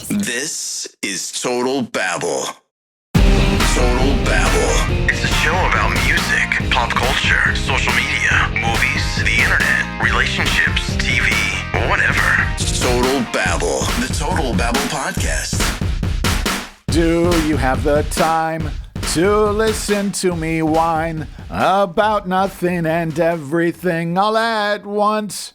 This is Total Babble. Total Babble. It's a show about music, pop culture, social media, movies, the internet, relationships, TV, whatever. Total Babble. The Total Babble Podcast. Do you have the time to listen to me whine about nothing and everything all at once?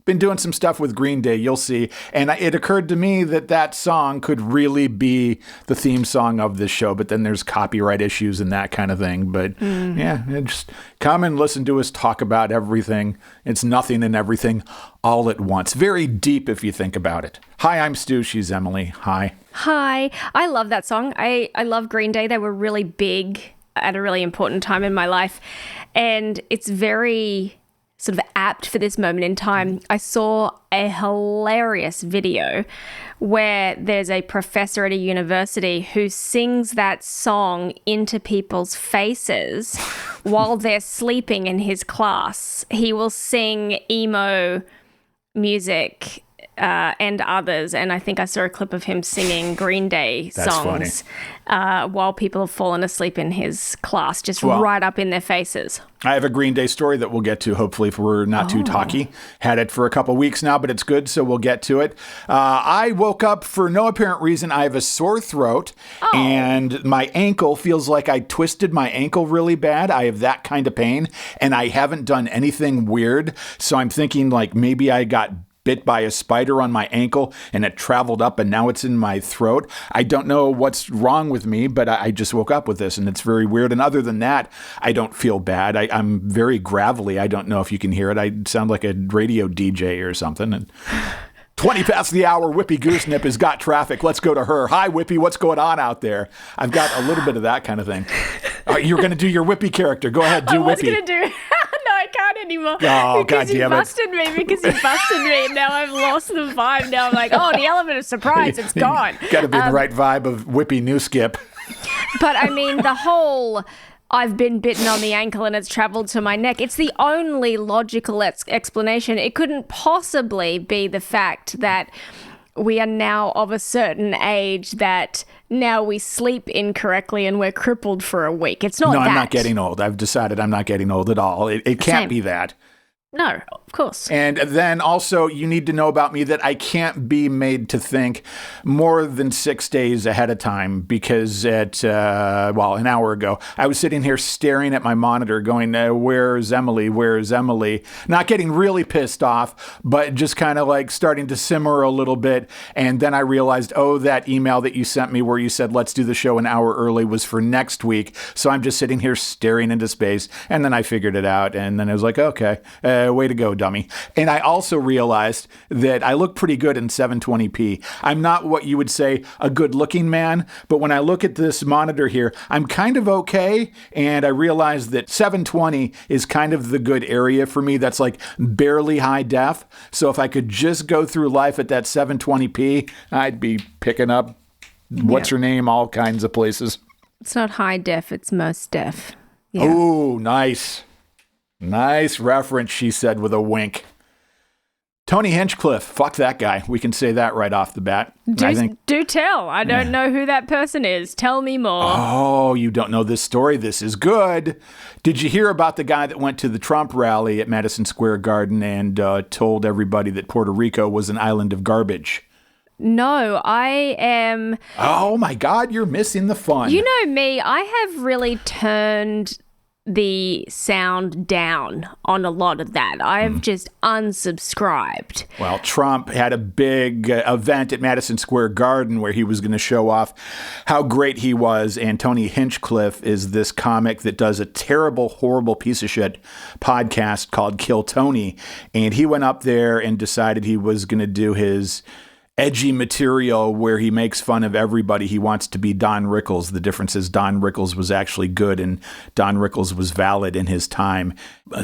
Been doing some stuff with Green Day, you'll see. And it occurred to me that song could really be the theme song of this show, but then there's copyright issues and that kind of thing. But yeah, just come and listen to us talk about everything. It's nothing and everything all at once. Very deep if you think about it. Hi, I'm Stu. She's Emily. Hi. Hi. I love that song. I love Green Day. They were really big at a really important time in my life. And it's very sort of apt for this moment in time. I saw a hilarious video where there's a professor at a university who sings that song into people's faces while they're sleeping in his class. He will sing emo music and others, and I think I saw a clip of him singing Green Day songs while people have fallen asleep in his class, just right up in their faces. I have a Green Day story that we'll get to, hopefully, if we're not too talky. Had it for a couple weeks now, but it's good, so we'll get to it. I woke up for no apparent reason. I have a sore throat, and my ankle feels like I twisted my ankle really bad. I have that kind of pain, and I haven't done anything weird, so I'm thinking like maybe I got bit by a spider on my ankle and it traveled up and now it's in my throat. I don't know what's wrong with me, but I just woke up with this and it's very weird. And other than that, I don't feel bad. I'm very gravelly. I don't know if you can hear it. I sound like a radio DJ or something. And 20 past the hour, Whippy Goosenip has got traffic. Let's go to her. Hi, Whippy. What's going on out there? I've got a little bit of that kind of thing. You're going to do your Whippy character. Go ahead, do Whippy. I was going to do No, I can't anymore. Oh, because you busted me. And now I've lost the vibe. Now I'm like, the element of surprise, it's gone. Got to be in the right vibe of Whippy New Skip. But I mean, the whole I've been bitten on the ankle and it's traveled to my neck. It's the only logical explanation. It couldn't possibly be the fact that we are now of a certain age that now we sleep incorrectly and we're crippled for a week. It's not that. No, I'm not getting old. I've decided I'm not getting old at all. It can't be that. No, of course. And then also you need to know about me that I can't be made to think more than 6 days ahead of time because an hour ago, I was sitting here staring at my monitor going, where's Emily? Where's Emily? Not getting really pissed off, but just kind of like starting to simmer a little bit. And then I realized, that email that you sent me where you said, let's do the show an hour early was for next week. So I'm just sitting here staring into space. And then I figured it out. And then I was like, okay. Way to go, dummy. And I also realized that I look pretty good in 720p. I'm not what you would say a good looking man, but when I look at this monitor here, I'm kind of okay. And I realized that 720 is kind of the good area for me. That's like barely high def. So if I could just go through life at that 720p, I'd be picking up what's her name, all kinds of places. It's not high def, it's most def. Yeah. Oh, nice. Nice reference, she said with a wink. Tony Hinchcliffe, fuck that guy. We can say that right off the bat. Do tell. I don't know who that person is. Tell me more. Oh, you don't know this story. This is good. Did you hear about the guy that went to the Trump rally at Madison Square Garden and told everybody that Puerto Rico was an island of garbage? No, I am... Oh my God, you're missing the fun. You know me, I have really turned the sound down on a lot of that. I've just unsubscribed. Well, Trump had a big event at Madison Square Garden where he was going to show off how great he was. And Tony Hinchcliffe is this comic that does a terrible, horrible piece of shit podcast called Kill Tony. And he went up there and decided he was going to do his edgy material where he makes fun of everybody. He wants to be Don Rickles. The difference is Don Rickles was actually good and Don Rickles was valid in his time.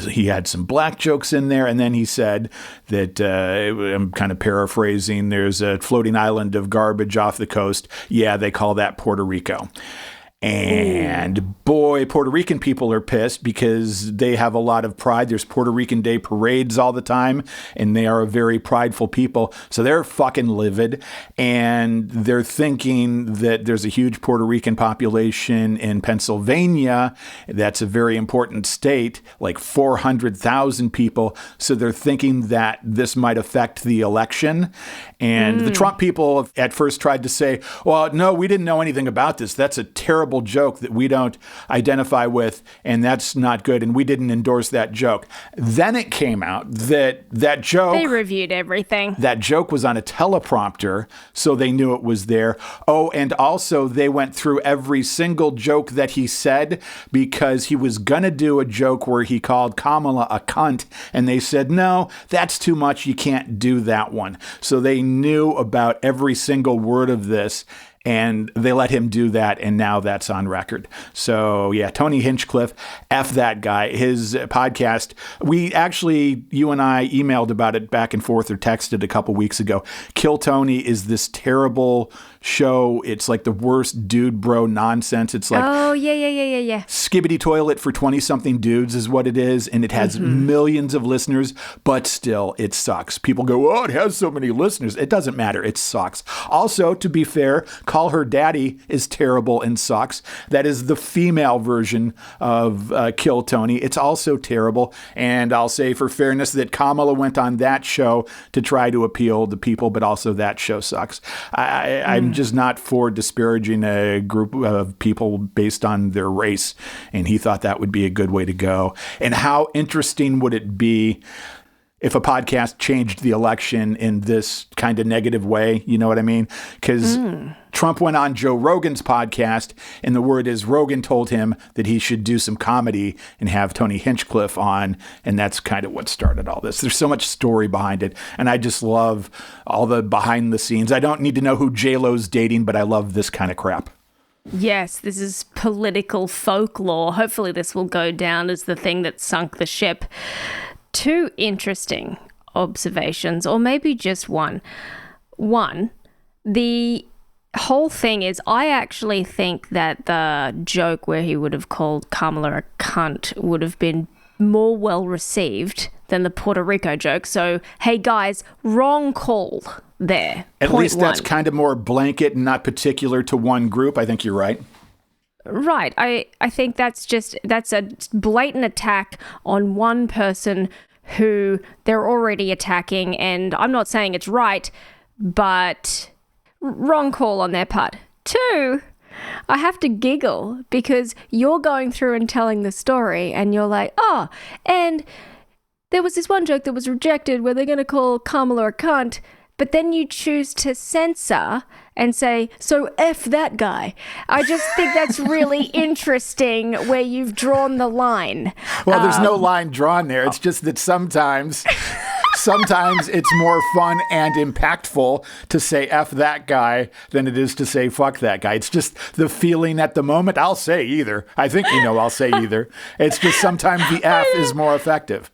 He had some black jokes in there. And then he said that, I'm kind of paraphrasing, there's a floating island of garbage off the coast. Yeah, they call that Puerto Rico. And boy, Puerto Rican people are pissed because they have a lot of pride. There's Puerto Rican Day parades all the time, and they are a very prideful people. So they're fucking livid, and they're thinking that there's a huge Puerto Rican population in Pennsylvania. That's a very important state, like 400,000 people. So they're thinking that this might affect the election. And the Trump people at first tried to say, well, no, we didn't know anything about this. That's a terrible joke that we don't identify with, and that's not good, and we didn't endorse that joke. Then it came out that that joke... They reviewed everything. That joke was on a teleprompter, so they knew it was there. Oh, and also they went through every single joke that he said because he was going to do a joke where he called Kamala a cunt, and they said, no, that's too much. You can't do that one. So they knew about every single word of this, and they let him do that, and now that's on record. So, yeah, Tony Hinchcliffe, F that guy. His podcast, you and I emailed about it back and forth or texted a couple weeks ago. Kill Tony is this terrible show. It's like the worst dude bro nonsense. It's like... Oh, yeah. Skibbity toilet for 20-something dudes is what it is, and it has millions of listeners, but still, it sucks. People go, oh, it has so many listeners. It doesn't matter. It sucks. Also, to be fair, Call Her Daddy is terrible and sucks. That is the female version of Kill Tony. It's also terrible, and I'll say for fairness that Kamala went on that show to try to appeal to people, but also that show sucks. I'm just not for disparaging a group of people based on their race, and he thought that would be a good way to go. And how interesting would it be if a podcast changed the election in this kind of negative way? You know what I mean? Because Trump went on Joe Rogan's podcast, and the word is Rogan told him that he should do some comedy and have Tony Hinchcliffe on, and that's kind of what started all this. There's so much story behind it, and I just love all the behind the scenes. I don't need to know who J-Lo's dating, but I love this kind of crap. Yes, this is political folklore. Hopefully this will go down as the thing that sunk the ship. Two interesting observations, or maybe just one. One, the whole thing is, I actually think that the joke where he would have called Kamala a cunt would have been more well received than the Puerto Rico joke. So, hey guys, wrong call there. At least that's kind of more blanket and not particular to one group. I think you're right. Right. I think that's a blatant attack on one person who they're already attacking, and I'm not saying it's right, but wrong call on their part. Two, I have to giggle because you're going through and telling the story and you're like, oh, and there was this one joke that was rejected where they're going to call Kamala a cunt, but then you choose to censor and say, so F that guy. I just think that's really interesting where you've drawn the line. Well, there's no line drawn there. It's just that sometimes it's more fun and impactful to say F that guy than it is to say fuck that guy. It's just the feeling at the moment. I'll say either. I think I'll say either. It's just sometimes the F is more effective.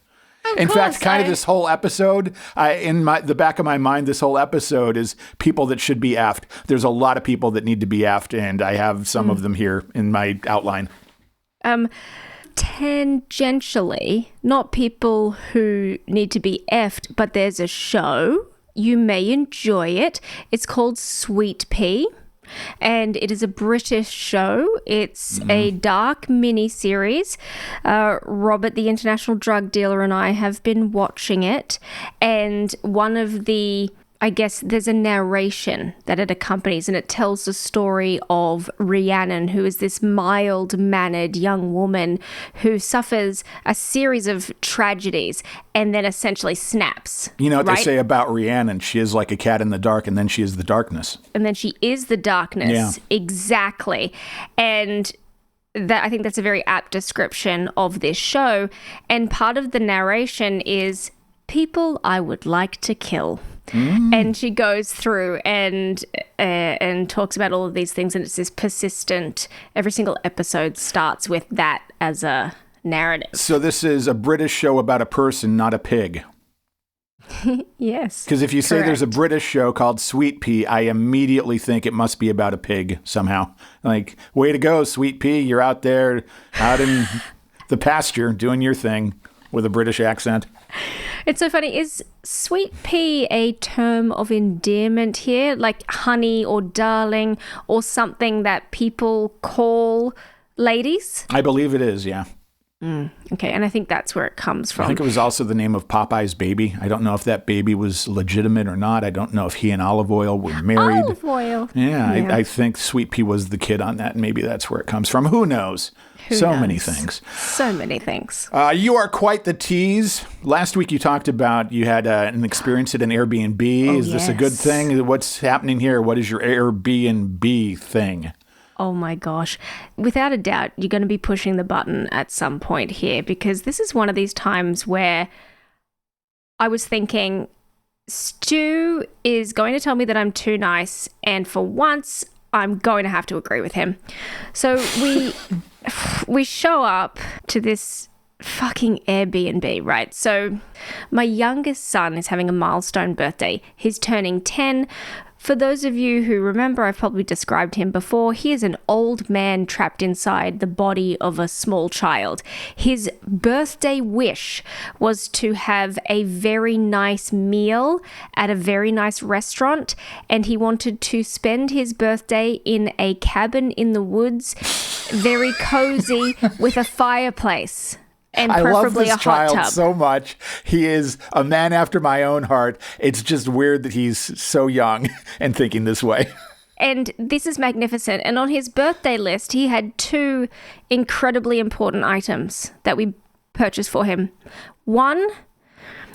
In fact, this whole episode, in the back of my mind, this whole episode is people that should be effed. There's a lot of people that need to be effed, and I have some of them here in my outline. Tangentially, not people who need to be effed, but there's a show. You may enjoy it. It's called Sweet Pea. And it is a British show. It's a dark mini-series. Robert, the international drug dealer, and I have been watching it. And one of the... I guess there's a narration that it accompanies, and it tells the story of Rhiannon, who is this mild-mannered young woman who suffers a series of tragedies and then essentially snaps. You know what they say about Rhiannon? She is like a cat in the dark, and then she is the darkness. And then she is the darkness. Yeah. Exactly. And I think that's a very apt description of this show. And part of the narration is people I would like to kill. And she goes through and talks about all of these things, and it's this persistent. Every single episode starts with that as a narrative. So this is a British show about a person, not a pig. Yes. Because if you say correct. there's a British show called Sweet Pea, I immediately think it must be about a pig somehow. Like, way to go, Sweet Pea. You're out there, out in the pasture doing your thing with a British accent. It's so funny. Is sweet pea a term of endearment here? Like honey or darling or something that people call ladies? I believe it is, yeah. Okay, and I think that's where it comes from. I think it was also the name of Popeye's baby. I don't know if that baby was legitimate or not. I don't know if he and Olive Oil were married. Olive oil. Yeah, I think Sweet Pea was the kid on that. And maybe that's where it comes from. Who knows? Who many knows? things. So many things. You are quite the tease. Last week you talked about you had an experience at an Airbnb. Is this a good yes. thing? What's happening here? What is your Airbnb thing? Oh my gosh. Without a doubt, you're going to be pushing the button at some point here because this is one of these times where I was thinking, Stu is going to tell me that I'm too nice, and for once, I'm going to have to agree with him. So we show up to this fucking Airbnb, right? So my youngest son is having a milestone birthday. He's turning 10. For those of you who remember, I've probably described him before. He is an old man trapped inside the body of a small child. His birthday wish was to have a very nice meal at a very nice restaurant, and he wanted to spend his birthday in a cabin in the woods, very cozy, with a fireplace. And I preferably love this a hot child tub. so much. He is a man after my own heart. It's just weird that he's so young and thinking this way. And this is magnificent. And on his birthday list, he had 2 incredibly important items that we purchased for him. One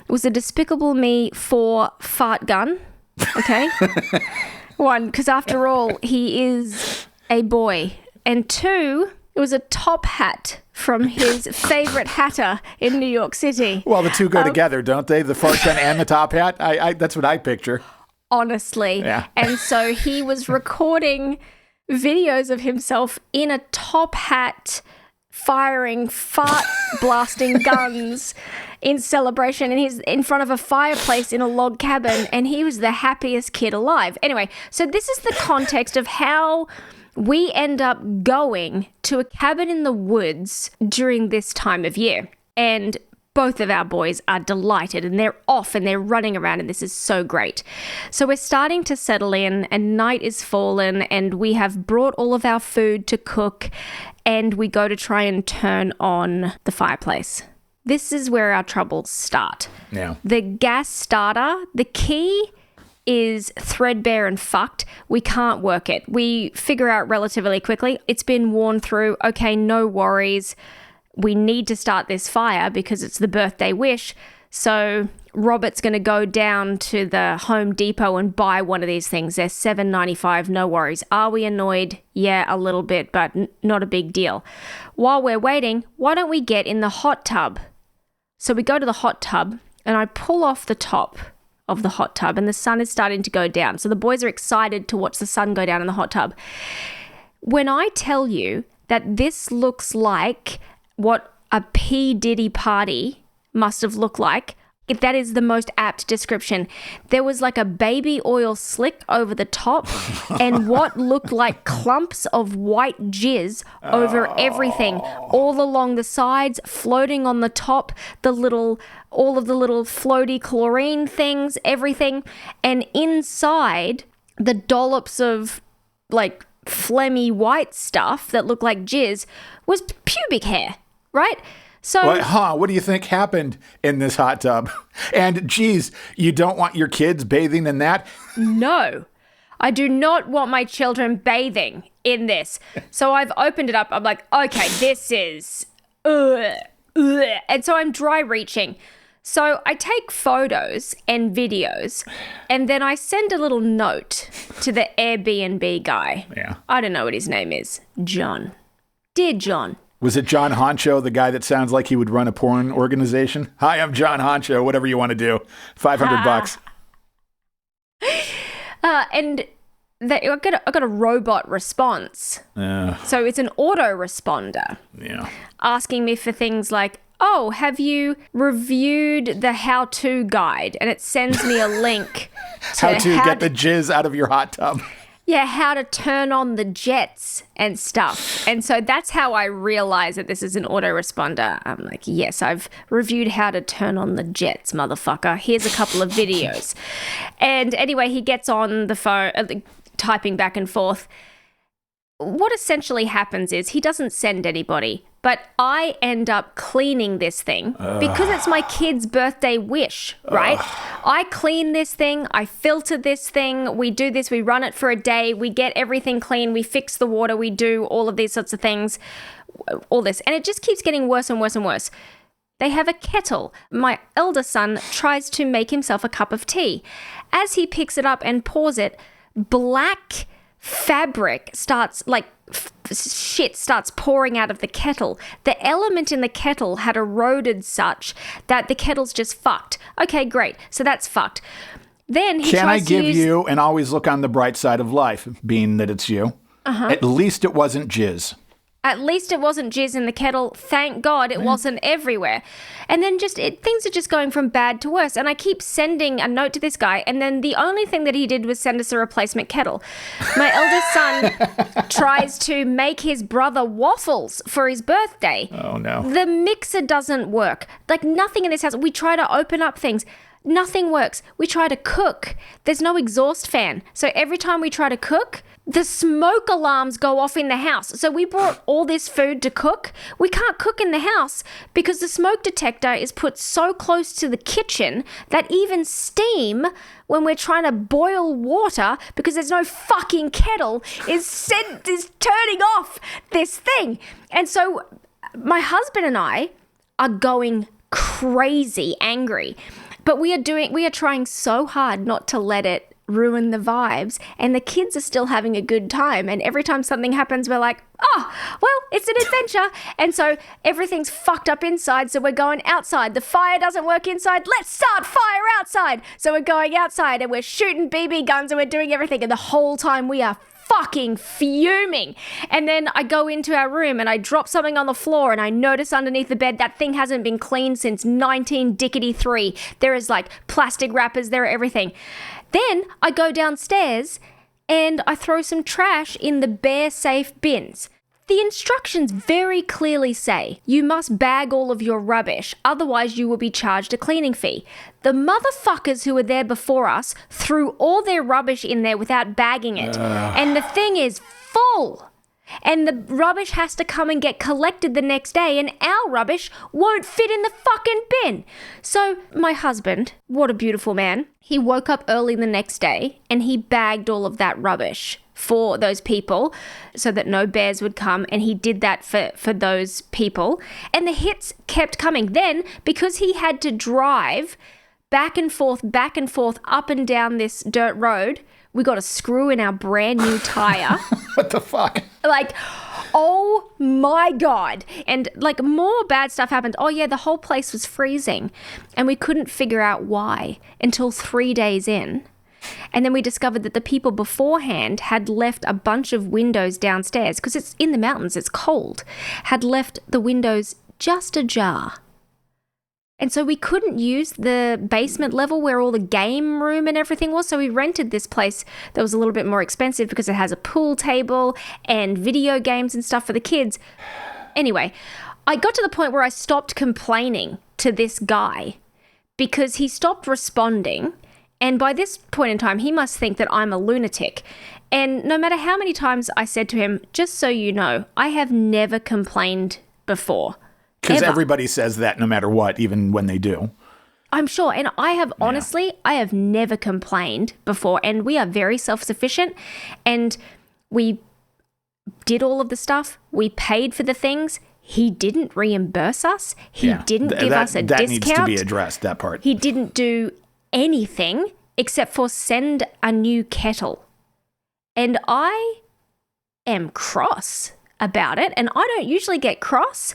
was a Despicable Me 4 fart gun. Okay? One, because after all, he is a boy. And 2, it was a top hat from his favorite hatter in New York City. Well, the two go together, don't they? The fart gun and the top hat. That's what I picture. Honestly. Yeah. And so he was recording videos of himself in a top hat firing fart blasting guns in celebration, and he's in front of a fireplace in a log cabin, and he was the happiest kid alive. Anyway, so this is the context of how we end up going to a cabin in the woods during this time of year. And both of our boys are delighted, and they're off and they're running around, and this is so great. So we're starting to settle in, and night is fallen, and we have brought all of our food to cook, and we go to try and turn on the fireplace. This is where our troubles start. Yeah. The gas starter, the key is threadbare and fucked. We can't work it. We figure out relatively quickly. It's been worn through. Okay, no worries. We need to start this fire because it's the birthday wish. So Robert's going to go down to the Home Depot and buy one of these things. They're $7.95, no worries. Are we annoyed? Yeah, a little bit, but not a big deal. While we're waiting, why don't we get in the hot tub? So we go to the hot tub, and I pull off the top of the hot tub, and the sun is starting to go down. So the boys are excited to watch the sun go down in the hot tub. When I tell you that this looks like what a P. Diddy party must have looked like, if that is the most apt description. There was like a baby oil slick over the top and what looked like clumps of white jizz over everything, all along the sides, floating on the top, all of the little floaty chlorine things, everything. And inside, the dollops of like phlegmy white stuff that looked like jizz was pubic hair, right? So, what do you think happened in this hot tub? And geez, you don't want your kids bathing in that? No, I do not want my children bathing in this. So I've opened it up. I'm like, okay, this is, and so I'm dry reaching. So I take photos and videos, and then I send a little note to the Airbnb guy. Yeah. I don't know what his name is. John. Dear John. Was it John Honcho, the guy that sounds like he would run a porn organization? Hi, I'm John Honcho. Whatever you want to do. $500. And I got a robot response. So it's an autoresponder. Yeah. Asking me for things like, oh, have you reviewed the how-to guide? And it sends me a link to how to get the jizz out of your hot tub. Yeah, how to turn on the jets and stuff. And so that's how I realize that this is an autoresponder. I'm like, yes, I've reviewed how to turn on the jets, motherfucker. Here's a couple of videos. And anyway, he gets on the phone, typing back and forth. What essentially happens is he doesn't send anybody, but I end up cleaning this thing because it's my kid's birthday wish, right? I clean this thing, I filter this thing, we do this, we run it for a day, we get everything clean, we fix the water, we do all of these sorts of things, all this. And it just keeps getting worse and worse and worse. They have a kettle. My elder son tries to make himself a cup of tea. As he picks it up and pours it, black fabric starts shit starts pouring out of the kettle. The element in the kettle had eroded such that the kettle's just fucked. Okay, great. So that's fucked. Then he Can I tries to give use... you, and always look on the bright side of life, being that it's you, at least it wasn't jizz. At least it wasn't jizz in the kettle. Thank God it wasn't everywhere. And then things are just going from bad to worse. And I keep sending a note to this guy. And then the only thing that he did was send us a replacement kettle. My eldest son tries to make his brother waffles for his birthday. Oh, no. The mixer doesn't work. Like nothing in this house. We try to open up things. Nothing works. We try to cook. There's no exhaust fan. So every time we try to cook, the smoke alarms go off in the house. So we brought all this food to cook. We can't cook in the house because the smoke detector is put so close to the kitchen that even steam, when we're trying to boil water because there's no fucking kettle, is turning off this thing. And so my husband and I are going crazy angry. But we are trying so hard not to let it ruin the vibes, and the kids are still having a good time, and every time something happens we're like, oh, well, it's an adventure. And so everything's fucked up inside, so we're going outside. The fire doesn't work inside, let's start fire outside. So we're going outside and we're shooting BB guns and we're doing everything, and the whole time we are fucking fuming. And then I go into our room and I drop something on the floor and I notice underneath the bed that thing hasn't been cleaned since 19-3. There is like plastic wrappers, there are everything. Then I go downstairs and I throw some trash in the bear safe bins. The instructions very clearly say you must bag all of your rubbish, otherwise you will be charged a cleaning fee. The motherfuckers who were there before us threw all their rubbish in there without bagging it. And the thing is full. And the rubbish has to come and get collected the next day, and our rubbish won't fit in the fucking bin. So my husband, what a beautiful man, he woke up early the next day and he bagged all of that rubbish for those people so that no bears would come, and he did that for those people. And the hits kept coming. Then, because he had to drive back and forth, up and down this dirt road, we got a screw in our brand new tire. What the fuck? Like, oh my God. And like more bad stuff happened. Oh yeah, the whole place was freezing and we couldn't figure out why until 3 days in. And then we discovered that the people beforehand had left a bunch of windows downstairs, because it's in the mountains, it's cold, had left the windows just ajar. And so we couldn't use the basement level where all the game room and everything was. So we rented this place that was a little bit more expensive because it has a pool table and video games and stuff for the kids. Anyway, I got to the point where I stopped complaining to this guy because he stopped responding. And by this point in time, he must think that I'm a lunatic. And no matter how many times I said to him, just so you know, I have never complained before. Because everybody says that no matter what, even when they do. I'm sure. And I have, honestly, I have never complained before. And we are very self-sufficient. And we did all of the stuff. We paid for the things. He didn't reimburse us. He didn't give us a discount. That needs to be addressed, that part. He didn't do anything except for send a new kettle. And I am cross about it, and I don't usually get cross,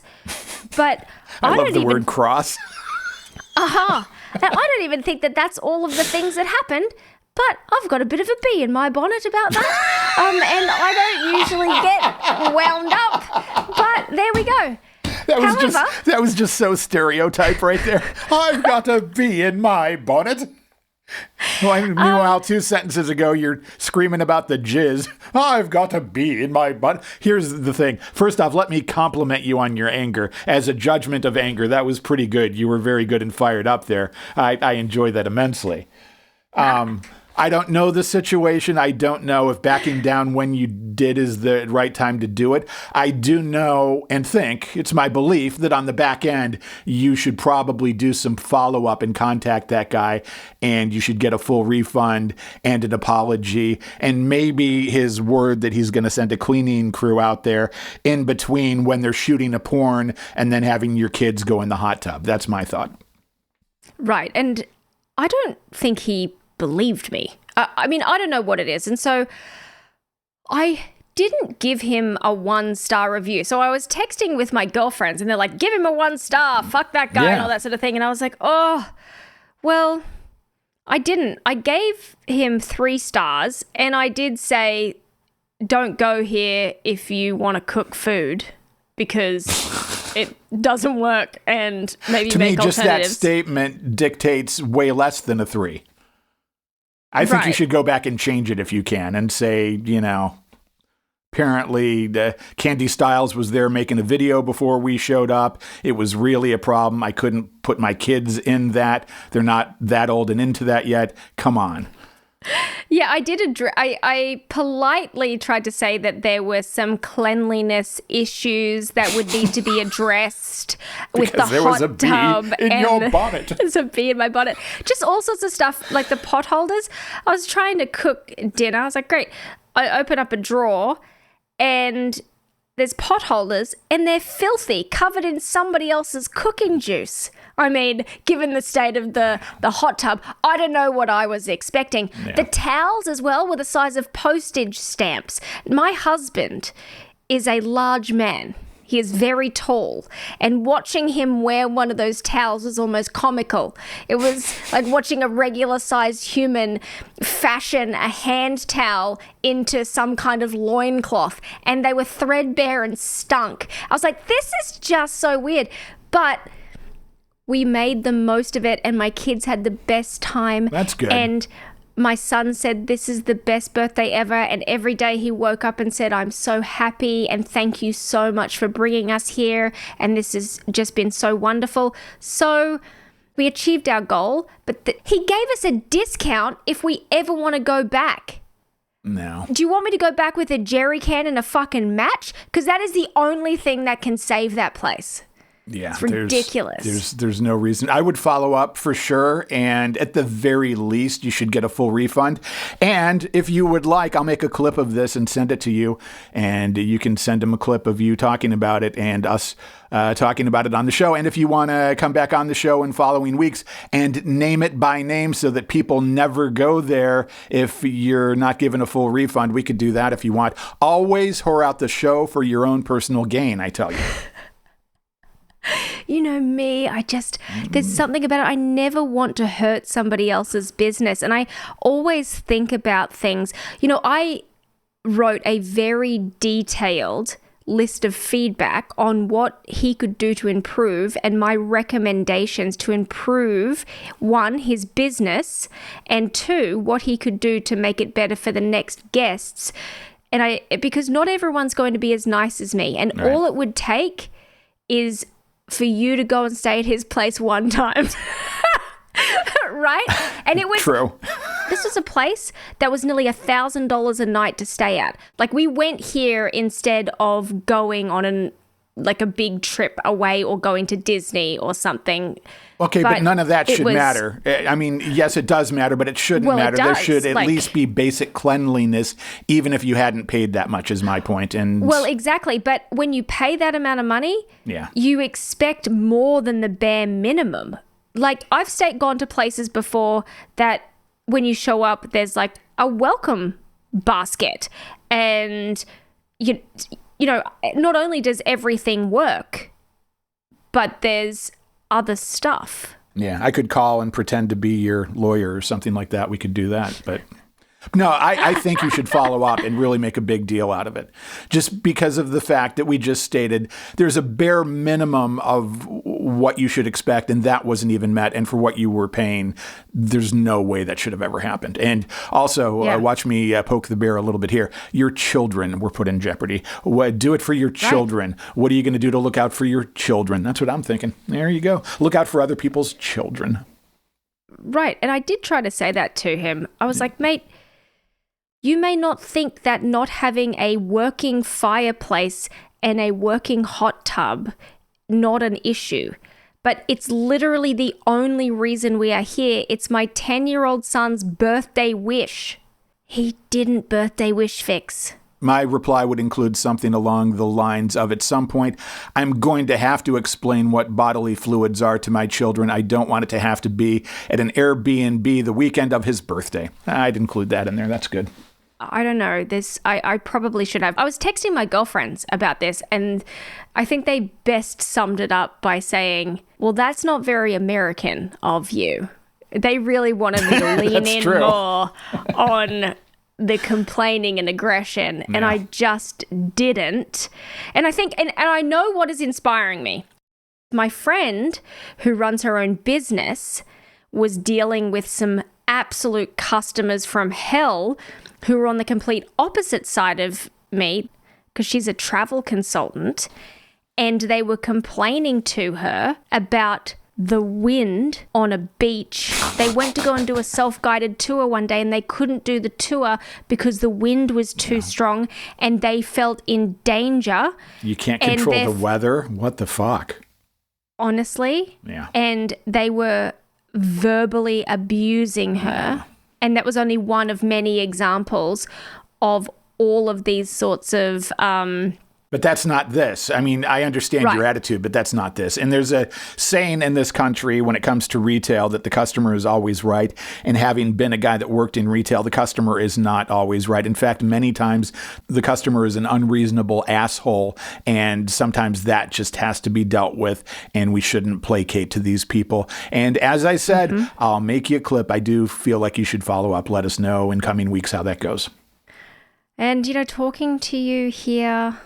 but I love the word cross. And I don't even think that that's all of the things that happened, but I've got a bit of a bee in my bonnet about that, and I don't usually get wound up, but there we go. That was just so stereotype right there. I've got a bee in my bonnet. Meanwhile, 2 sentences ago, you're screaming about the jizz. I've got a bee in my butt. Here's the thing. First off, let me compliment you on your anger. As a judgment of anger, that was pretty good. You were very good and fired up there. I enjoyed that immensely. I don't know the situation. I don't know if backing down when you did is the right time to do it. I do know and think, it's my belief, that on the back end, you should probably do some follow-up and contact that guy, and you should get a full refund and an apology, and maybe his word that he's going to send a cleaning crew out there in between when they're shooting a porn and then having your kids go in the hot tub. That's my thought. Right. And I don't think he believed me. I mean, I don't know what it is. And so I didn't give him a 1-star review. So I was texting with my girlfriends and they're like, give him a 1 star, fuck that guy, and all that sort of thing. And I was like, oh, well, I didn't. I gave him 3 stars and I did say, don't go here if you want to cook food because it doesn't work and maybe to make me, just alternatives. that statement dictates way less than a 3. I think you should go back and change it if you can and say, apparently Candy Styles was there making a video before we showed up. It was really a problem. I couldn't put my kids in that. They're not that old and into that yet. Come on. Yeah, I did. I politely tried to say that there were some cleanliness issues that would need to be addressed with the there was a hot bee tub in your bonnet. There's a bee in my bonnet. Just all sorts of stuff, like the pot holders. I was trying to cook dinner. I was like, great. I open up a drawer and there's pot holders and they're filthy, covered in somebody else's cooking juice. I mean, given the state of the hot tub, I don't know what I was expecting. Yeah. The towels as well were the size of postage stamps. My husband is a large man. He is very tall. And watching him wear one of those towels was almost comical. It was like watching a regular-sized human fashion a hand towel into some kind of loincloth. And they were threadbare and stunk. I was like, this is just so weird. But we made the most of it, and my kids had the best time. That's good. And my son said, this is the best birthday ever. And every day he woke up and said, I'm so happy and thank you so much for bringing us here. And this has just been so wonderful. So we achieved our goal, but he gave us a discount if we ever want to go back. No. Do you want me to go back with a jerry can and a fucking match? Because that is the only thing that can save that place. Yeah, it's ridiculous. There's no reason. I would follow up for sure, and at the very least, you should get a full refund. And if you would like, I'll make a clip of this and send it to you, and you can send them a clip of you talking about it and us talking about it on the show. And if you want to come back on the show in following weeks and name it by name so that people never go there if you're not given a full refund, we could do that if you want. Always whore out the show for your own personal gain, I tell you. You know me, there's something about it. I never want to hurt somebody else's business. And I always think about things. I wrote a very detailed list of feedback on what he could do to improve and my recommendations to improve, 1, his business, and 2, what he could do to make it better for the next guests. And because not everyone's going to be as nice as me. And right. All it would take is for you to go and stay at his place one time. Right? And it was true. This was a place that was nearly $1,000 a night to stay at. Like, we went here instead of going on a big trip away or going to Disney or something. Okay, but none of that should matter. I mean, yes, it does matter, but it shouldn't matter. There should at least be basic cleanliness, even if you hadn't paid that much, is my point. And well, exactly. But when you pay that amount of money, you expect more than the bare minimum. Like, I've gone to places before that when you show up, there's like a welcome basket. And, you know, not only does everything work, but there's other stuff. Yeah, I could call and pretend to be your lawyer or something like that. We could do that, but No, I think you should follow up and really make a big deal out of it. Just because of the fact that we just stated there's a bare minimum of what you should expect, and that wasn't even met. And for what you were paying, there's no way that should have ever happened. And also, watch me poke the bear a little bit here. Your children were put in jeopardy. Do it for your children. Right. What are you going to do to look out for your children? That's what I'm thinking. There you go. Look out for other people's children. Right. And I did try to say that to him. I was like, mate, you may not think that not having a working fireplace and a working hot tub not an issue, but it's literally the only reason we are here. It's my 10-year-old son's birthday wish. He didn't birthday wish fix. My reply would include something along the lines of, at some point, I'm going to have to explain what bodily fluids are to my children. I don't want it to have to be at an Airbnb the weekend of his birthday. I'd include that in there. That's good. I don't know. I probably should have. I was texting my girlfriends about this, and I think they best summed it up by saying, well, that's not very American of you. They really wanted me to lean in more on the complaining and aggression, and I just didn't. And I think, and I know what is inspiring me. My friend who runs her own business was dealing with some absolute customers from hell who were on the complete opposite side of me because she's a travel consultant, and they were complaining to her about the wind on a beach. They went to go and do a self-guided tour one day, and they couldn't do the tour because the wind was too strong, and they felt in danger. You can't control the weather? What the fuck? Honestly. Yeah. And they were verbally abusing her. And that was only one of many examples of all of these sorts of... But that's not this. I mean, I understand your attitude, but that's not this. And there's a saying in this country when it comes to retail that the customer is always right. And having been a guy that worked in retail, the customer is not always right. In fact, many times the customer is an unreasonable asshole. And sometimes that just has to be dealt with. And we shouldn't placate to these people. And as I said, I'll make you a clip. I do feel like you should follow up. Let us know in coming weeks how that goes. And, you know, talking to you here,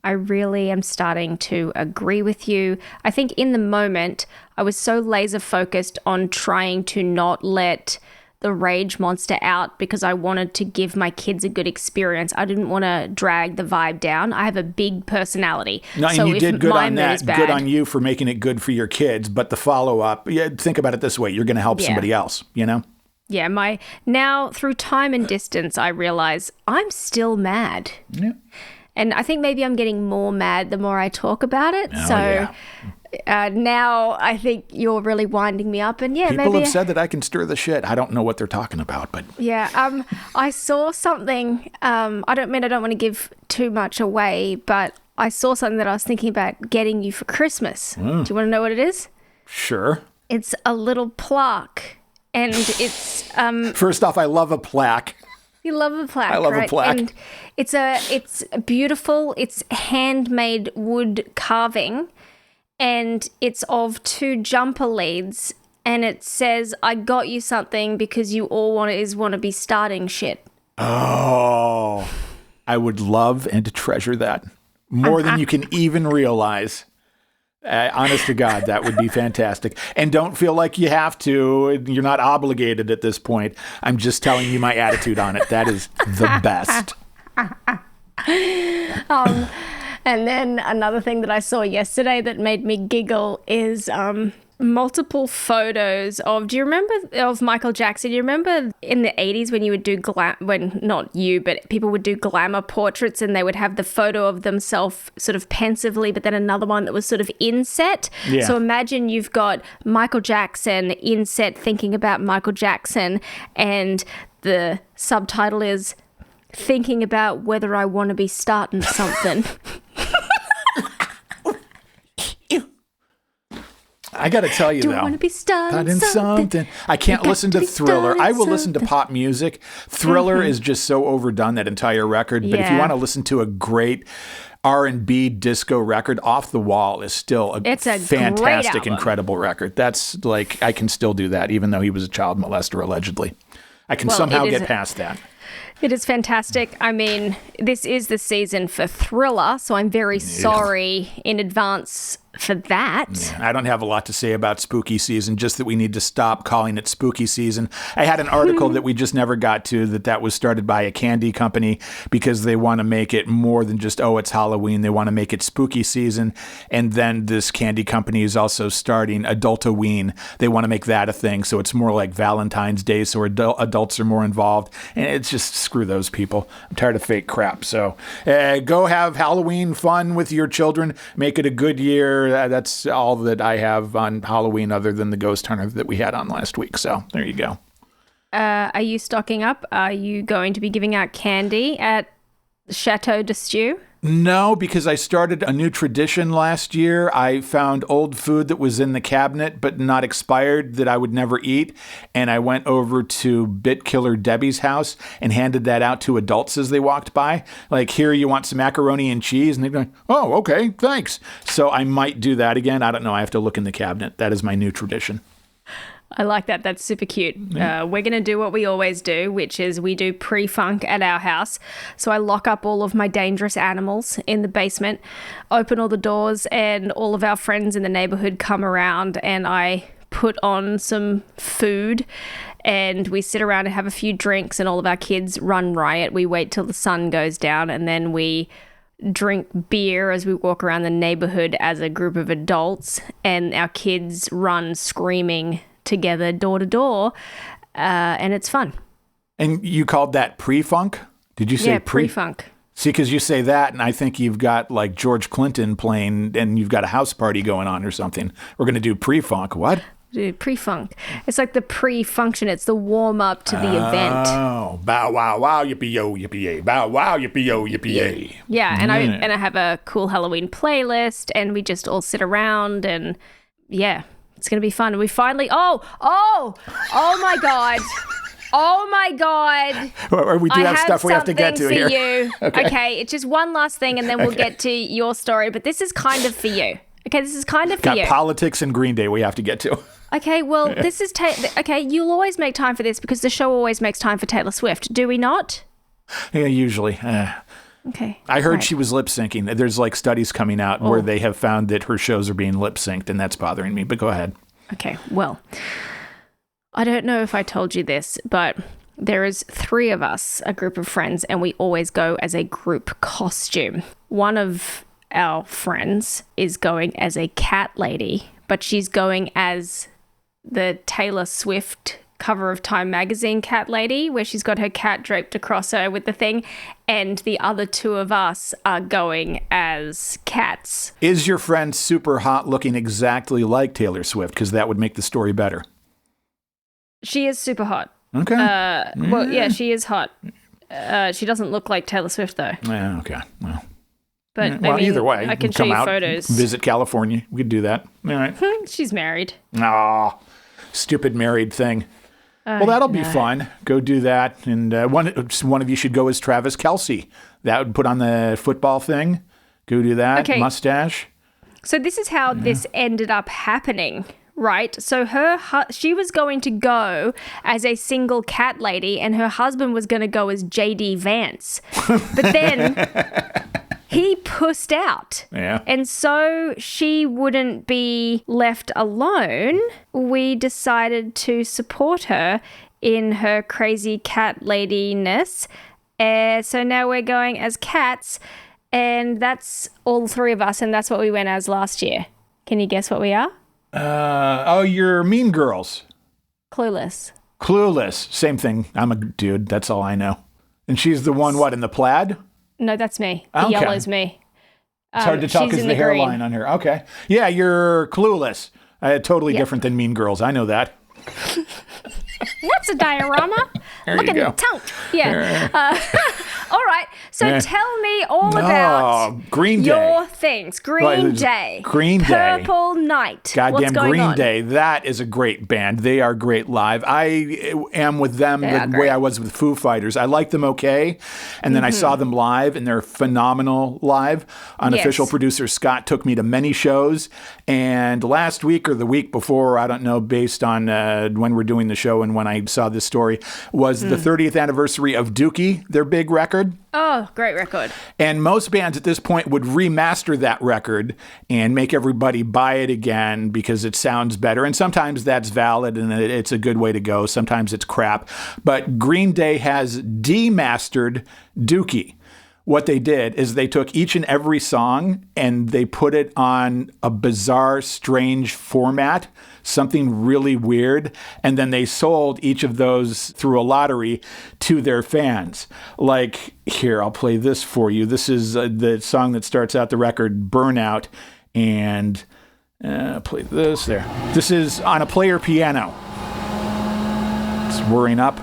I really am starting to agree with you. I think in the moment, I was so laser focused on trying to not let the rage monster out because I wanted to give my kids a good experience. I didn't want to drag the vibe down. I have a big personality. No, and so you did good on that. Bad, good on you for making it good for your kids. But the follow-up, think about it this way. You're going to help somebody else, you know? Yeah, now through time and distance, I realize I'm still mad. Yeah. And I think maybe I'm getting more mad the more I talk about it. Now I think you're really winding me up. And people have said that I can stir the shit. I don't know what they're talking about, but I saw something. I don't want to give too much away, but I saw something that I was thinking about getting you for Christmas. Do you want to know what it is? Sure. It's a little plaque, and it's First off, I love a plaque. You love a plaque, I love right? a plaque. And it's beautiful. It's handmade wood carving, and it's of 2 jumper leads, and it says, "I got you something because you all want to be starting shit." Oh, I would love and to treasure that more than you can even realize. Honest to God, that would be fantastic. And don't feel like you have to. You're not obligated at this point. I'm just telling you my attitude on it. That is the best. And then another thing that I saw yesterday that made me giggle is multiple photos of, do you remember of Michael Jackson? Do you remember in the 80s when you would do not you, but people would do glamour portraits and they would have the photo of themselves sort of pensively, but then another one that was sort of inset. Yeah. So imagine you've got Michael Jackson inset thinking about Michael Jackson, and the subtitle is thinking about whether I want to be starting something. I got to tell you, though. Do I want to be starting something? I can't listen to Thriller. I will listen to pop music. Thriller is just so overdone, that entire record. But if you want to listen to a great R&B disco record, Off the Wall is still a fantastic, incredible record. That's like, I can still do that, even though he was a child molester, allegedly. I can Well, somehow it is- get past that. It is fantastic. I mean, this is the season for Thriller, so I'm very sorry in advance for that. I don't have a lot to say about spooky season, just that we need to stop calling it spooky season. I had an article that we just never got to that was started by a candy company because they want to make it more than just, it's Halloween. They want to make it spooky season. And then this candy company is also starting Adultoween. They want to make that a thing. So it's more like Valentine's Day. So adults are more involved. And it's just screw those people. I'm tired of fake crap. So go have Halloween fun with your children. Make it a good year. That's all that I have on Halloween other than the ghost hunter that we had on last week. So there you go. Are you stocking up? Are you going to be giving out candy at Chateau de Stew? No, because I started a new tradition last year. I found old food that was in the cabinet but not expired that I would never eat. And I went over to Bit Killer Debbie's house and handed that out to adults as they walked by. Like, here, you want some macaroni and cheese? And they'd be like, oh, okay, thanks. So I might do that again. I don't know. I have to look in the cabinet. That is my new tradition. I like that. That's super cute. We're going to do what we always do, which is we do pre-funk at our house. So I lock up all of my dangerous animals in the basement, open all the doors, and all of our friends in the neighborhood come around, and I put on some food and we sit around and have a few drinks, and all of our kids run riot. We wait till the sun goes down, and then we drink beer as we walk around the neighborhood as a group of adults, and our kids run screaming together door to door, and it's fun. And you called that pre-funk? Did you say pre-funk? See, because you say that, and I think you've got like George Clinton playing, and you've got a house party going on or something. We're going to do pre-funk. What? Pre-funk. It's like the pre-function. It's the warm-up to the event. Oh, bow wow wow yippee-yo yippee-yay. Bow wow yippee-yo yippee-yay. Yeah, and I have a cool Halloween playlist, and we just all sit around, and yeah, it's going to be fun. And we finally, oh my God. Oh my God. Or we do have stuff we have to get to here. You. Okay, it's just one last thing, and then we'll get to your story, but this is kind of for you. Okay, this is kind of for you. Got politics and Green Day we have to get to. Okay, well, this is... okay, you'll always make time for this because the show always makes time for Taylor Swift. Do we not? Yeah, usually. Okay. I heard she was lip syncing. There's like studies coming out where they have found that her shows are being lip synced, and that's bothering me. But go ahead. Okay, well, I don't know if I told you this, but there is 3 of us, a group of friends, and we always go as a group costume. One of our friends is going as a cat lady, but she's going as the Taylor Swift cover of Time magazine cat lady, where she's got her cat draped across her with the thing, and the other 2 of us are going as cats. Is your friend super hot, looking exactly like Taylor Swift? Because that would make the story better. She is super hot. Okay. Well, yeah, she is hot. She doesn't look like Taylor Swift, though. Yeah, okay. Well, but well, I mean, either way, I can show come you out, photos. Visit California. We could do that. All right. She's married. Aw, stupid married thing. Well, that'll be fun. Go do that. And one of you should go as Travis Kelce. That would put on the football thing. Go do that. Okay. Mustache. So this is how this ended up happening, right? So she was going to go as a single cat lady, and her husband was going to go as JD Vance. But then he pussed out. Yeah. And so she wouldn't be left alone. We decided to support her in her crazy cat ladiness. So now we're going as cats, and that's all 3 of us, and that's what we went as last year. Can you guess what we are? You're Mean Girls. Clueless. Clueless. Same thing. I'm a dude. That's all I know. And she's the one, what, in the plaid? No, that's me. The Okay. yellow's me. It's hard to tell because the hairline on her. Okay. Yeah, you're Clueless. Totally different than Mean Girls. I know that. What's a diorama? There Look you at go. the tongue. Yeah. All right. So tell me all about Green Day. your things. Green Day. Green Day. Purple Night. Goddamn What's going Green on? Day. That is a great band. They are great live. I am with them They are the way great. I was with Foo Fighters. I like them okay. And then I saw them live, and they're phenomenal live. Unofficial Yes. producer Scott took me to many shows, And last week or the week before, I don't know, based on when we're doing the show and when I saw this story, was the 30th anniversary of Dookie, their big record. Oh, great record. And most bands at this point would remaster that record and make everybody buy it again because it sounds better. And sometimes that's valid and it's a good way to go. Sometimes it's crap. But Green Day has demastered Dookie. What they did is they took each and every song and they put it on a bizarre, strange format, something really weird, and then they sold each of those through a lottery to their fans. Like, here, I'll play this for you. This is the song that starts out the record, Burnout, and play this there. This is on a player piano. It's whirring up.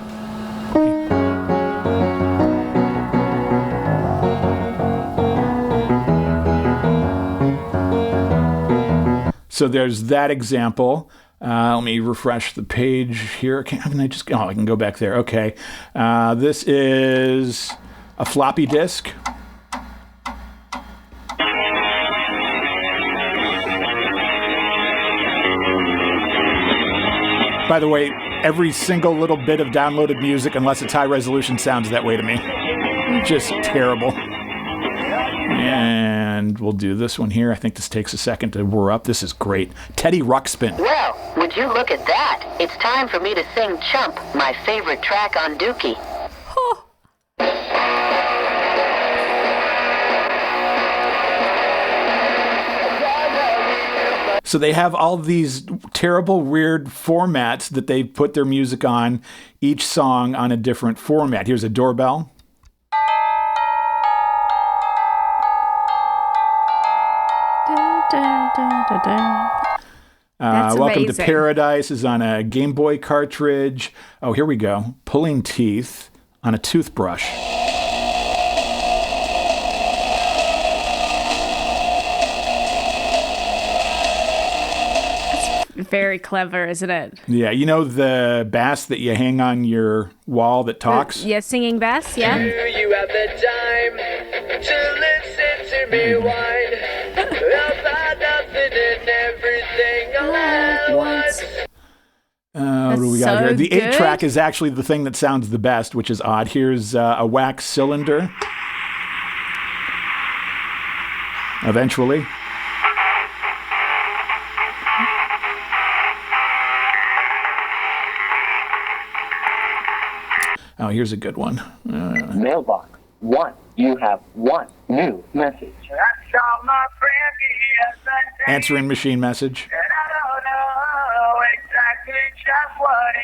So there's that example. Let me refresh the page here. Can I just? Oh, I can go back there. Okay. This is a floppy disk. By the way, every single little bit of downloaded music, unless it's high resolution, sounds that way to me. Just terrible. And we'll do this one here. I think this takes a second to whir up. This is great. Teddy Ruxpin. Well, would you look at that? It's time for me to sing Chump, my favorite track on Dookie. So they have all these terrible, weird formats that they put their music on, each song on a different format. Here's a doorbell. Welcome to Paradise is on a Game Boy cartridge. Oh, here we go. Pulling Teeth on a toothbrush. That's very clever, isn't it? Yeah, you know the bass that you hang on your wall that talks? Yeah, singing bass, yeah. Do you have the time to listen to me whine about nothing and everything all at once? What do we got so here? The good. 8-track is actually the thing that sounds the best, which is odd. Here's a wax cylinder. Eventually. Oh, here's a good one. Mailbox 1. You have one new message. I saw my friend the other day, Answering machine message. and I don't know exactly just what he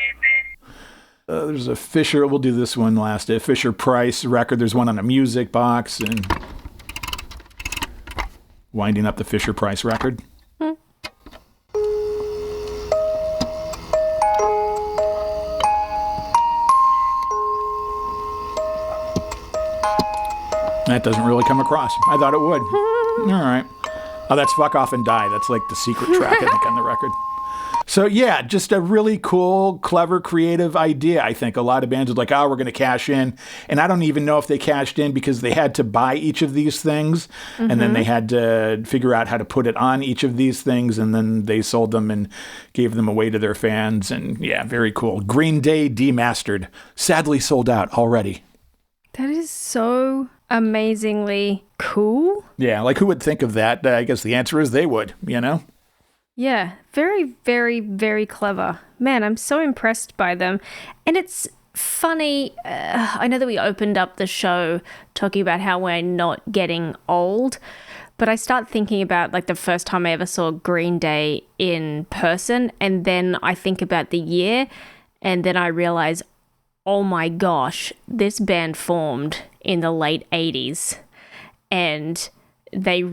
did. There's a Fisher. We'll do this one last. A Fisher Price record. There's one on a music box and winding up the Fisher Price record. That doesn't really come across. I thought it would. All right. Oh, that's Fuck Off and Die. That's like the secret track, I think, on the record. So, yeah, just a really cool, clever, creative idea, I think. A lot of bands are like, oh, we're going to cash in. And I don't even know if they cashed in because they had to buy each of these things. Mm-hmm. And then they had to figure out how to put it on each of these things. And then they sold them and gave them away to their fans. And, yeah, very cool. Green Day Demastered. Sadly sold out already. That is so amazingly cool. Yeah, like who would think of that? I guess the answer is they would, you know? Yeah, very, very, very clever. Man, I'm so impressed by them. And it's funny, I know that we opened up the show talking about how we're not getting old, but I start thinking about like the first time I ever saw Green Day in person, and then I think about the year, and then I realize, oh my gosh, this band formed in the late 80s, and they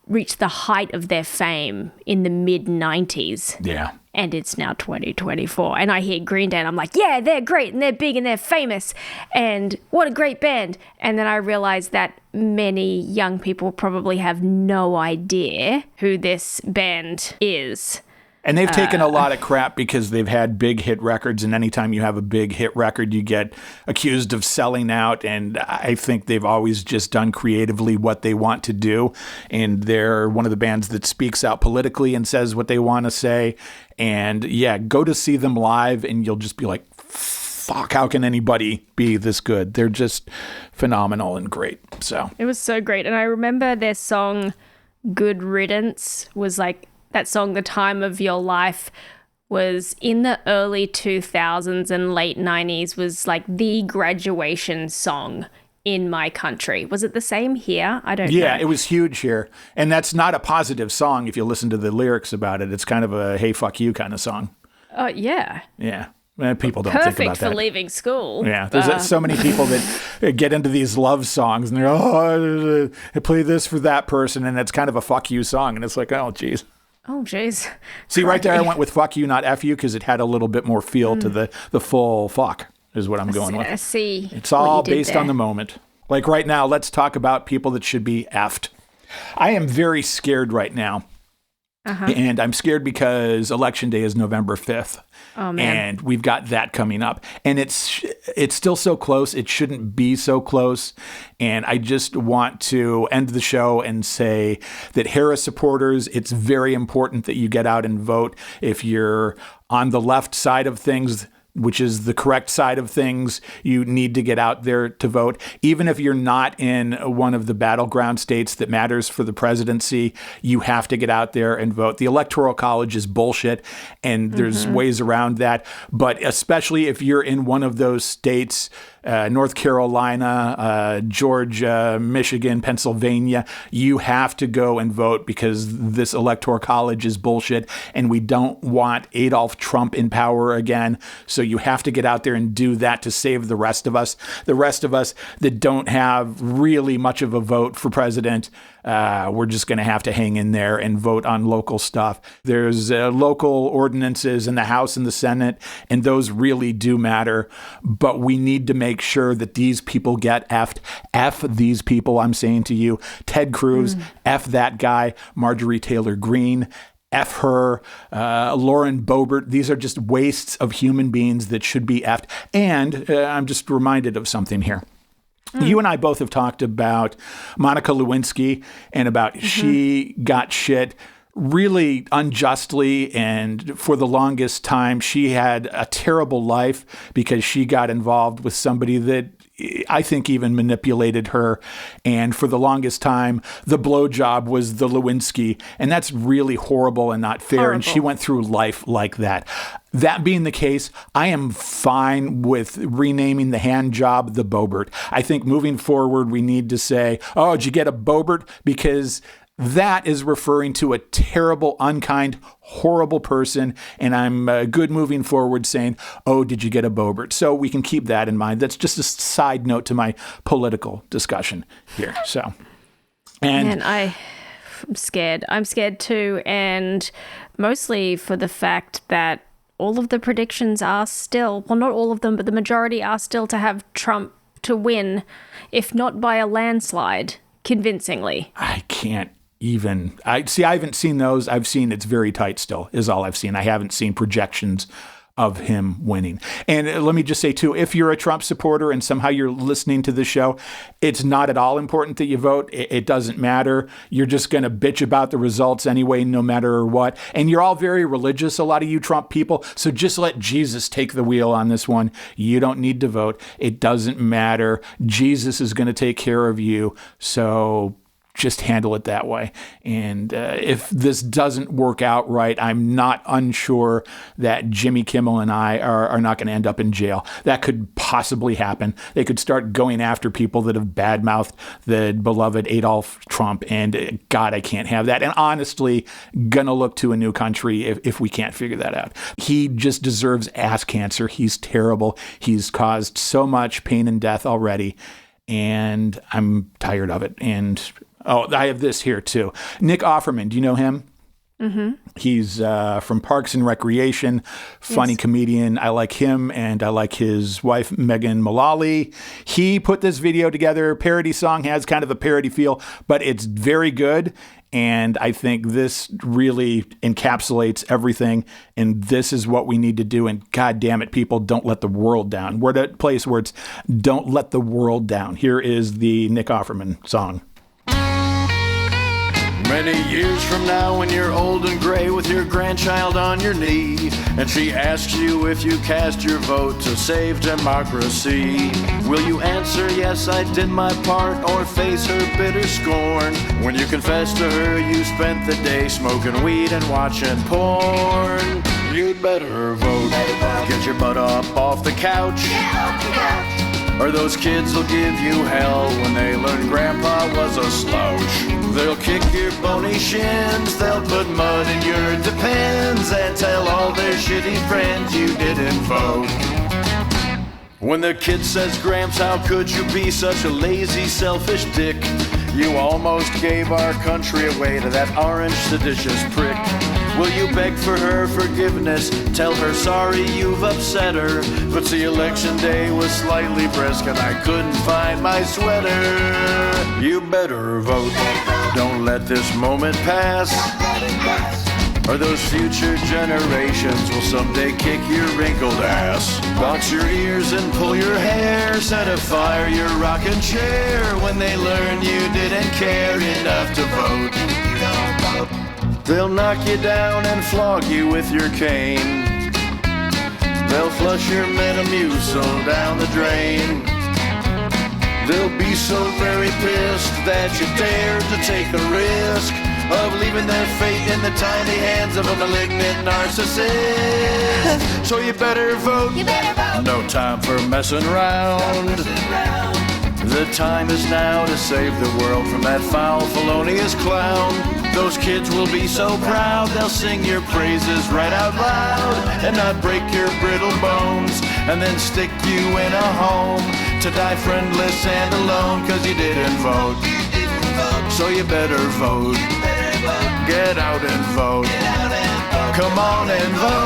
reached the height of their fame in the mid 90s. Yeah. And it's now 2024. And I hear Green Day and I'm like, yeah, they're great and they're big and they're famous. And what a great band. And then I realize that many young people probably have no idea who this band is. And they've taken a lot of crap because they've had big hit records, and anytime you have a big hit record, you get accused of selling out. And I think they've always just done creatively what they want to do. And they're one of the bands that speaks out politically and says what they want to say. And yeah, go to see them live and you'll just be like, fuck, how can anybody be this good? They're just phenomenal and great. So it was so great. And I remember their song Good Riddance was like that song, The Time of Your Life, was in the early 2000s and late 90s, was like the graduation song in my country. Was it the same here? I don't know. Yeah, it was huge here. And that's not a positive song if you listen to the lyrics about it. It's kind of a hey, fuck you kind of song. Oh, yeah. Yeah. People don't Perfect think about that. for leaving school. Yeah, there's so many people that get into these love songs and they're, I play this for that person, and it's kind of a fuck you song. And it's like, oh, geez. Oh, jeez. See, right there, I went with fuck you, not F you, because it had a little bit more feel to the full fuck is what I'm going with. I see. It's all based there. on the moment. Like right now, let's talk about people that should be effed. I am very scared right now. And I'm scared because Election Day is November 5th. Oh, man. And we've got that coming up. And it's still so close. It shouldn't be so close. And I just want to end the show and say that Harris supporters, it's very important that you get out and vote. If you're on the left side of things, which is the correct side of things, you need to get out there to vote. Even if you're not in one of the battleground states that matters for the presidency, you have to get out there and vote. The Electoral College is bullshit, and there's ways around that. But especially if you're in one of those states, North Carolina, Georgia, Michigan, Pennsylvania, you have to go and vote because this Electoral College is bullshit, and we don't want Adolf Trump in power again. So you have to get out there and do that to save the rest of us. The rest of us that don't have really much of a vote for president, we're just going to have to hang in there and vote on local stuff. There's local ordinances in the House and the Senate, and those really do matter. But we need to make sure that these people get effed. F these people, I'm saying to you. Ted Cruz, F that guy. Marjorie Taylor Greene, F her, Lauren Boebert. These are just wastes of human beings that should be effed. And I'm just reminded of something here. You and I both have talked about Monica Lewinsky and about she got shit really unjustly, and for the longest time she had a terrible life because she got involved with somebody that I think even manipulated her. And for the longest time, the blowjob was the Lewinsky. And that's really horrible and not fair. Horrible. And she went through life like that. That being the case, I am fine with renaming the hand job the Boebert. I think moving forward, we need to say, oh, did you get a Boebert? Because that is referring to a terrible, unkind, horrible person. And I'm good moving forward saying, oh, did you get a Boebert? So we can keep that in mind. That's just a side note to my political discussion here. So, and I'm scared. I'm scared too. And mostly for the fact that all of the predictions are still, well, not all of them, but the majority are still to have Trump to win, if not by a landslide, convincingly. I can't even, I haven't seen those. I've seen it's very tight still is all I've seen. I haven't seen projections of him winning. And let me just say too, if you're a Trump supporter and somehow you're listening to the show, it's not at all important that you vote. It doesn't matter. You're just going to bitch about the results anyway, no matter what. And you're all very religious, a lot of you Trump people. So just let Jesus take the wheel on this one. You don't need to vote. It doesn't matter. Jesus is going to take care of you. So just handle it that way. And if this doesn't work out right, I'm not unsure that Jimmy Kimmel and I are not going to end up in jail. That could possibly happen. They could start going after people that have badmouthed the beloved Adolf Trump. And God, I can't have that. And honestly, gonna look to a new country if we can't figure that out. He just deserves ass cancer. He's terrible. He's caused so much pain and death already. And I'm tired of it. And oh, I have this here too. Nick Offerman, do you know him? He's from Parks and Recreation, funny comedian. I like him, and I like his wife, Megan Mullally. He put this video together. Parody song, has kind of a parody feel, but it's very good. And I think this really encapsulates everything. And this is what we need to do. And God damn it, people, don't let the world down. We're at a place where it's don't let the world down. Here is the Nick Offerman song. Many years from now, when you're old and gray with your grandchild on your knee, and she asks you if you cast your vote to save democracy, will you answer, yes, I did my part, or face her bitter scorn when you confess to her you spent the day smoking weed and watching porn? You'd better vote. Get your butt up off the couch. Or those kids will give you hell when they learn Grandpa was a slouch. They'll kick your bony shins, they'll put mud in your Depends, and tell all their shitty friends you didn't vote. When the kid says, Gramps, how could you be such a lazy, selfish dick? You almost gave our country away to that orange seditious prick. Will you beg for her forgiveness? Tell her sorry you've upset her. But see, election day was slightly brisk and I couldn't find my sweater. You better vote. Don't let this moment pass. Or those future generations will someday kick your wrinkled ass. Box your ears and pull your hair. Set afire your rocking chair when they learn you didn't care enough to vote. They'll knock you down and flog you with your cane. They'll flush your Metamucil down the drain. They'll be so very pissed that you dared to take the risk of leaving their fate in the tiny hands of a malignant narcissist. So you better vote. No time for messing around. The time is now to save the world from that foul, felonious clown. Those kids will be so proud, they'll sing your praises right out loud and not break your brittle bones and then stick you in a home to die friendless and alone because you didn't vote. So you better vote. Get out and vote. Come on and vote.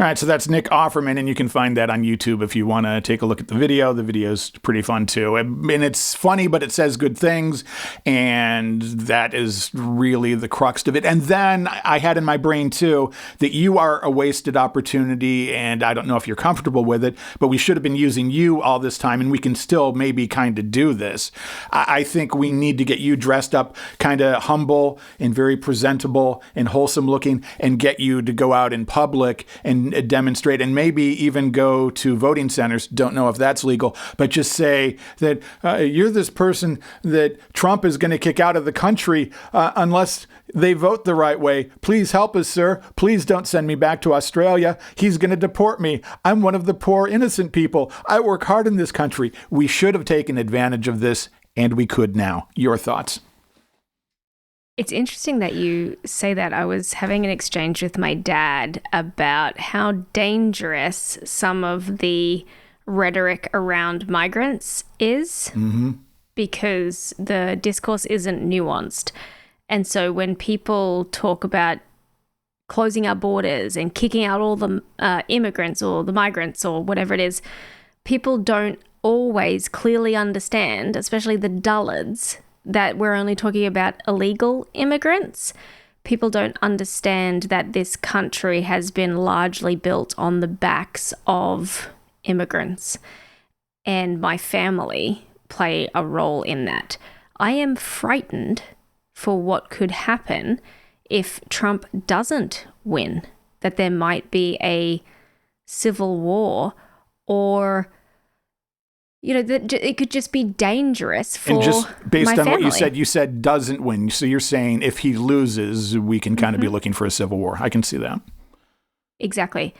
All right, so that's Nick Offerman, and you can find that on YouTube if you want to take a look at the video. The video's pretty fun, too. And it's funny, but it says good things, and that is really the crux of it. And then I had in my brain, too, that you are a wasted opportunity, and I don't know if you're comfortable with it, but we should have been using you all this time, and we can still maybe kind of do this. I think we need to get you dressed up kind of humble and very presentable and wholesome looking and get you to go out in public and demonstrate and maybe even go to voting centers. Don't know if that's legal, but just say that you're this person that Trump is going to kick out of the country unless they vote the right way. Please help us, sir. Please don't send me back to Australia. He's going to deport me. I'm one of the poor, innocent people. I work hard in this country. We should have taken advantage of this, and we could now. Your thoughts? It's interesting that you say that. I was having an exchange with my dad about how dangerous some of the rhetoric around migrants is because the discourse isn't nuanced. And so when people talk about closing our borders and kicking out all the immigrants or the migrants or whatever it is, people don't always clearly understand, especially the dullards, that we're only talking about illegal immigrants. People don't understand that this country has been largely built on the backs of immigrants, and my family play a role in that. I am frightened for what could happen if Trump doesn't win, that there might be a civil war, or that it could just be dangerous for and just based my on family. what you said doesn't win. So you're saying if he loses, we can kind of be looking for a civil war. I can see that. Exactly.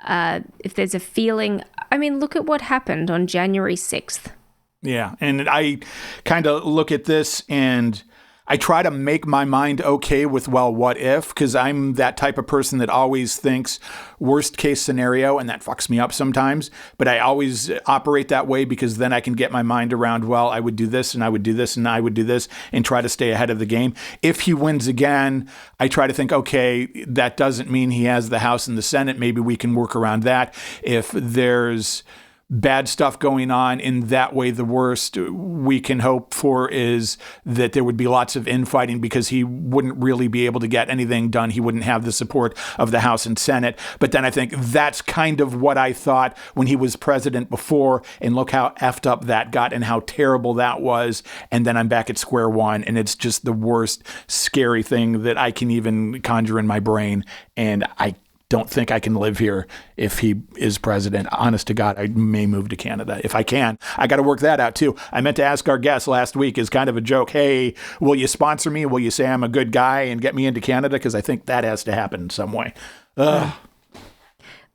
If there's a feeling, look at what happened on January 6th. Yeah. And I kind of look at this and I try to make my mind okay with, well, what if? Because I'm that type of person that always thinks worst case scenario, and that fucks me up sometimes. But I always operate that way because then I can get my mind around, well, I would do this and I would do this and I would do this and try to stay ahead of the game. If he wins again, I try to think, okay, that doesn't mean he has the House and the Senate. Maybe we can work around that. If there's bad stuff going on in that way, the worst we can hope for is that there would be lots of infighting because he wouldn't really be able to get anything done. He wouldn't have the support of the House and Senate. But then I think that's kind of what I thought when he was president before. And look how effed up that got and how terrible that was. And then I'm back at square one. And it's just the worst scary thing that I can even conjure in my brain. And I don't think I can live here if he is president. Honest to God, I may move to Canada if I can. I got to work that out too. I meant to ask our guest last week as kind of a joke, hey, will you sponsor me? Will you say I'm a good guy and get me into Canada? Because I think that has to happen in some way. Ugh.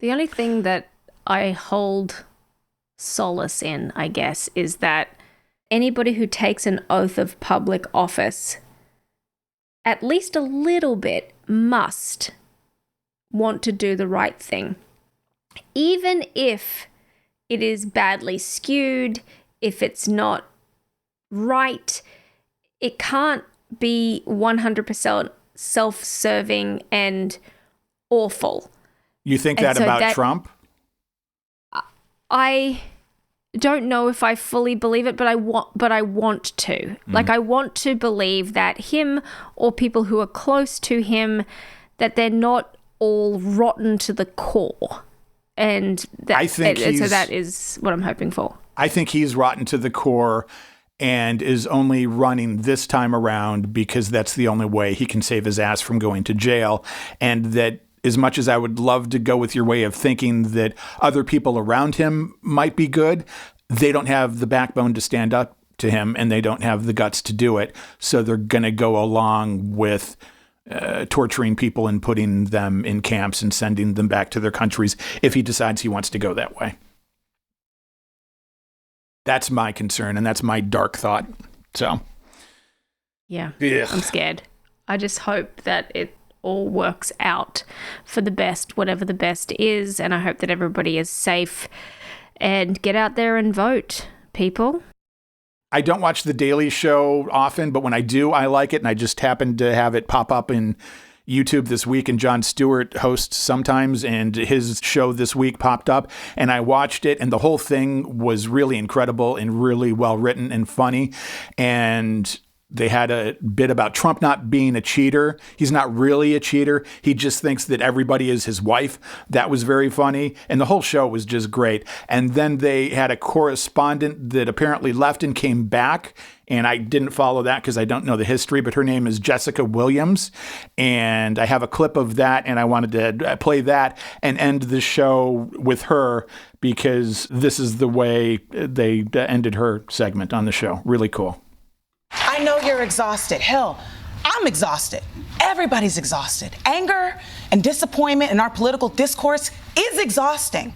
The only thing that I hold solace in, I guess, is that anybody who takes an oath of public office, at least a little bit, must want to do the right thing. Even if it is badly skewed, if it's not right, it can't be 100% self-serving and awful. You think that about Trump? I don't know if I fully believe it, but I want to. Like, I want to believe that him or people who are close to him, that they're not all rotten to the core. And that, so that is what I'm hoping for. I think he's rotten to the core and is only running this time around because that's the only way he can save his ass from going to jail. And that as much as I would love to go with your way of thinking that other people around him might be good, they don't have the backbone to stand up to him and they don't have the guts to do it. So they're going to go along with torturing people and putting them in camps and sending them back to their countries if he decides he wants to go that way. That's my concern, and that's my dark thought. So, yeah, I'm scared. I just hope that it all works out for the best, whatever the best is, and I hope that everybody is safe and get out there and vote, people. I don't watch The Daily Show often, but when I do, I like it. And I just happened to have it pop up in YouTube this week. And Jon Stewart hosts sometimes, and his show this week popped up. And I watched it, and the whole thing was really incredible and really well written and funny. And they had a bit about Trump not being a cheater. He's not really a cheater. He just thinks that everybody is his wife. That was very funny. And the whole show was just great. And then they had a correspondent that apparently left and came back. And I didn't follow that because I don't know the history, but her name is Jessica Williams. And I have a clip of that, and I wanted to play that and end the show with her because this is the way they ended her segment on the show. Really cool. I know you're exhausted. Hell, I'm exhausted. Everybody's exhausted. Anger and disappointment in our political discourse is exhausting.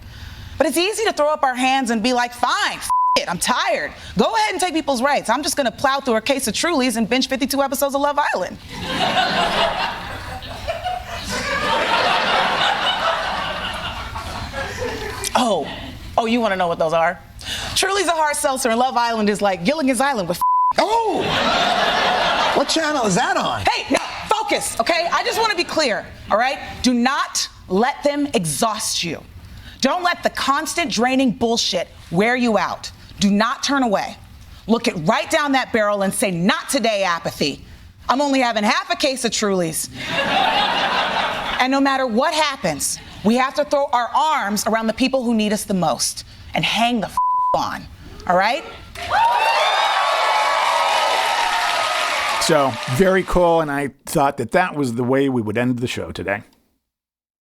But it's easy to throw up our hands and be like, fine, it, I'm tired. Go ahead and take people's rights. I'm just gonna plow through a case of Trulies and binge 52 episodes of Love Island. Oh, you wanna know what those are? Truly's a hard seltzer and Love Island is like Gilligan's Island with Oh! What channel is that on? Hey, no, focus, okay? I just want to be clear, all right? Do not let them exhaust you. Don't let the constant draining bullshit wear you out. Do not turn away. Look it right down that barrel and say, not today, apathy. I'm only having half a case of Trulies. And no matter what happens, we have to throw our arms around the people who need us the most and hang the on, all right? So very cool, and I thought that was the way we would end the show today.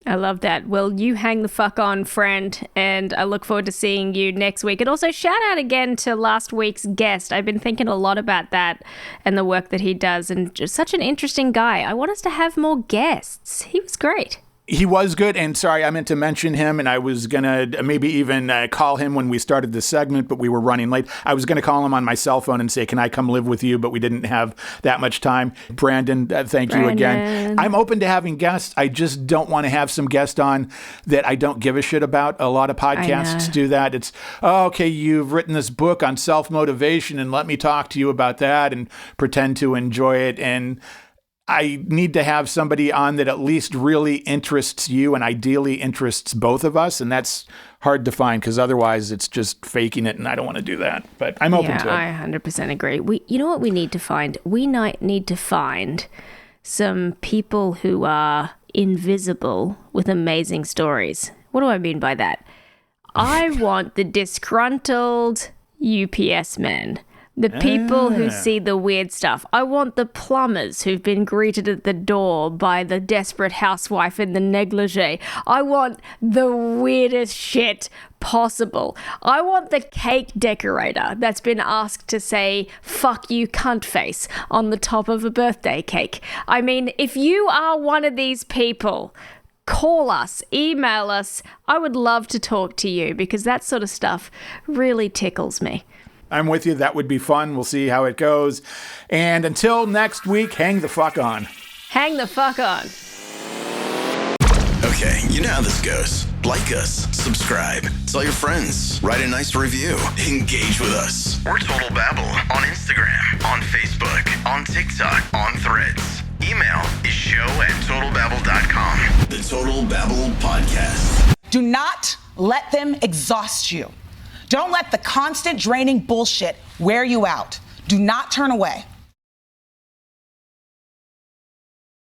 I love that. Well, you hang the fuck on, friend, and I look forward to seeing you next week. And also shout out again to last week's guest. I've been thinking a lot about that and the work that he does, and just such an interesting guy. I want us to have more guests. He was great. He was good, and sorry, I meant to mention him, and I was going to maybe even call him when we started the segment, but we were running late. I was going to call him on my cell phone and say, can I come live with you? But we didn't have that much time. Brandon, thank you again. I'm open to having guests. I just don't want to have some guest on that I don't give a shit about. A lot of podcasts do that. It's, okay, you've written this book on self-motivation, and let me talk to you about that and pretend to enjoy it. And I need to have somebody on that at least really interests you and ideally interests both of us. And that's hard to find because otherwise it's just faking it. And I don't want to do that, but I'm open to it. I 100% agree. You know what we need to find? We need to find some people who are invisible with amazing stories. What do I mean by that? I want the disgruntled UPS men. The people who see the weird stuff. I want the plumbers who've been greeted at the door by the desperate housewife in the negligee. I want the weirdest shit possible. I want the cake decorator that's been asked to say, fuck you cunt face on the top of a birthday cake. I mean, if you are one of these people, call us, email us. I would love to talk to you because that sort of stuff really tickles me. I'm with you. That would be fun. We'll see how it goes. And until next week, hang the fuck on. Hang the fuck on. Okay, you know how this goes. Like us, subscribe, tell your friends, write a nice review, engage with us. We're Total Babble on Instagram, on Facebook, on TikTok, on Threads. Email is show@totalbabble.com. The Total Babble Podcast. Do not let them exhaust you. Don't let the constant draining bullshit wear you out. Do not turn away.